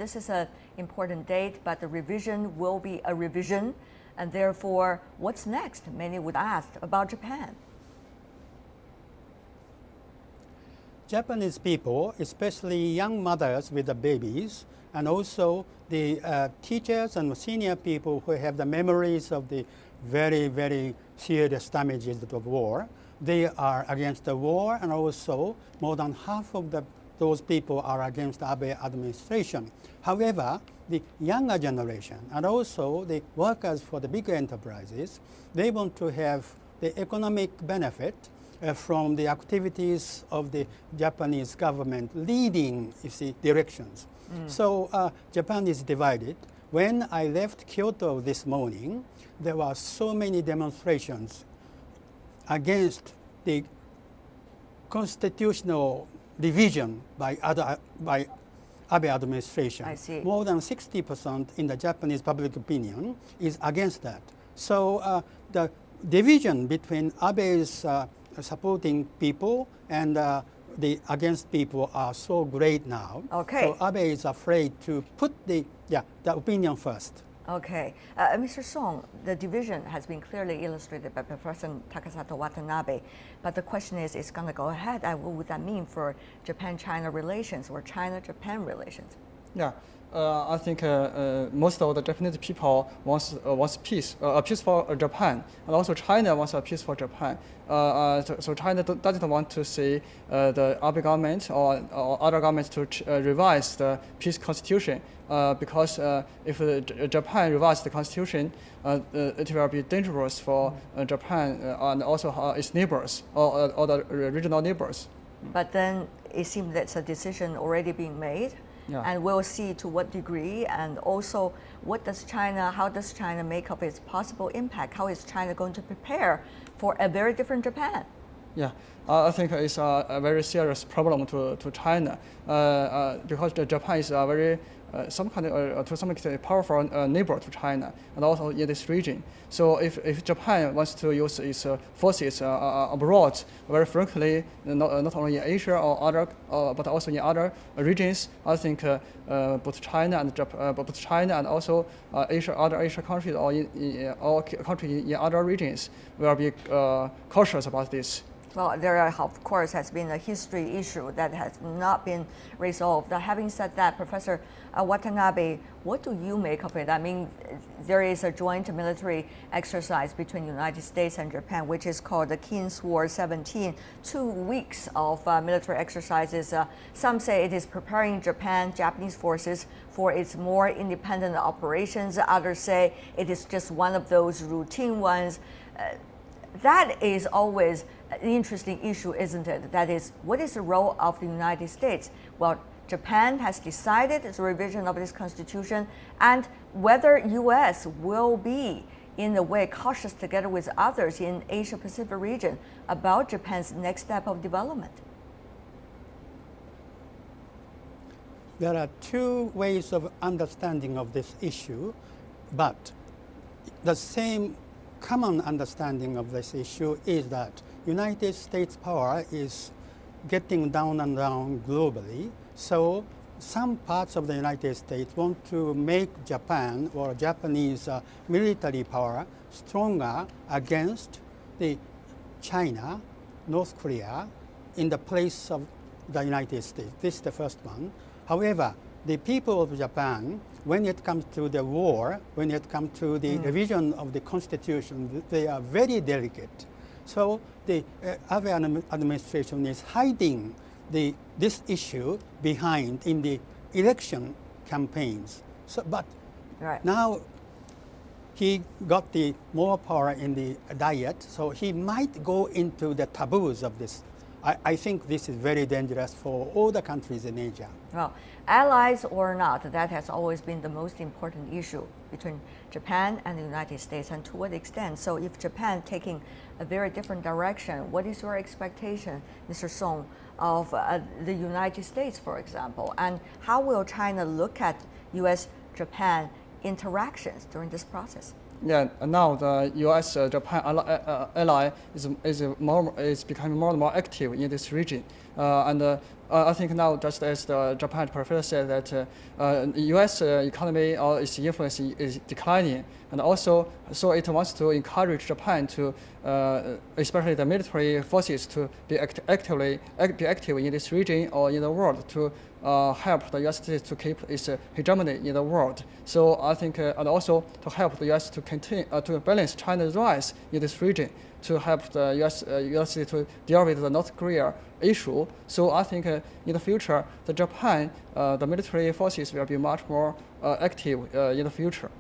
this is an important date, but the revision will be a revision, and therefore, what's next? Many would ask about Japan. Japanese people, especially young mothers with the babies, and also the teachers and senior people who have the memories of the very, very serious damages of war, they are against the war, and also more than half of those people are against the Abe administration. However, the younger generation and also the workers for the big enterprises, they want to have the economic benefit from the activities of the Japanese government leading, you see, directions. So Japan is divided. When I left Kyoto this morning, there were so many demonstrations against the constitutional division by Abe administration. I see. More than 60% in the Japanese public opinion is against that. So the division between Abe's supporting people and the against people are so great now. Okay. So Abe is afraid to put the opinion first. Okay. Mr. Song, the division has been clearly illustrated by Professor Takesato Watanabe, but the question is, it's going to go ahead, and what would that mean for Japan-China relations or China-Japan relations? Yeah. I think most of the Japanese people wants peace, a peace for Japan, and also China wants a peace for Japan. So China doesn't want to see the Abe government or other governments to revise the peace constitution, because if Japan revises the constitution, it will be dangerous for Japan and also its neighbors or the regional neighbors. But then it seems that's a decision already being made. Yeah. And we'll see to what degree, and also how does China make of its possible impact? How is China going to prepare for a very different Japan? Yeah, I think it's a very serious problem to China, because Japan is a very to some extent a powerful neighbor to China, and also in this region. So if Japan wants to use its forces abroad, very frankly, not only in Asia or other, but also in other regions, I think both China and also other Asia countries or countries in other regions will be cautious about this. Well, there of course has been a history issue that has not been resolved. Having said that, Professor Watanabe, what do you make of it? I mean, there is a joint military exercise between the United States and Japan, which is called the King's War 17, 2 weeks of military exercises. Some say it is preparing Japanese forces for its more independent operations. Others say it is just one of those routine ones. That is always an interesting issue, isn't it? That is, what is the role of the United States? Well, Japan has decided the revision of this constitution, and whether U.S. will be, in a way, cautious together with others in Asia-Pacific region about Japan's next step of development. There are two ways of understanding of this issue, but the same common understanding of this issue is that United States power is getting down and down globally. So some parts of the United States want to make Japan or Japanese military power stronger against the China, North Korea, in the place of the United States. This is the first one. However, the people of Japan, when it comes to the war, when it comes to the revision of the constitution, they are very delicate. So the Abe administration is hiding this issue behind in the election campaigns. So, but now he got the more power in the diet, so he might go into the taboos of this. I think this is very dangerous for all the countries in Asia. Well, allies or not, that has always been the most important issue between Japan and the United States, and to what extent. So if Japan taking a very different direction, what is your expectation, Mr. Song, of the United States, for example? And how will China look at U.S.-Japan interactions during this process? Yeah, now the U.S.-Japan ally is becoming more and more active in this region, and I think now, just as the Japan professor said, that U.S. Economy its influence is declining, and also so it wants to encourage Japan to, especially the military forces, to be active in this region or in the world to help the U.S. States to keep its hegemony in the world. So I think, and also to help the U.S. to continue to balance China's rise in this region, to help the U.S. States to deal with the North Korea issue. So I think in the future, the Japan, the military forces will be much more active in the future.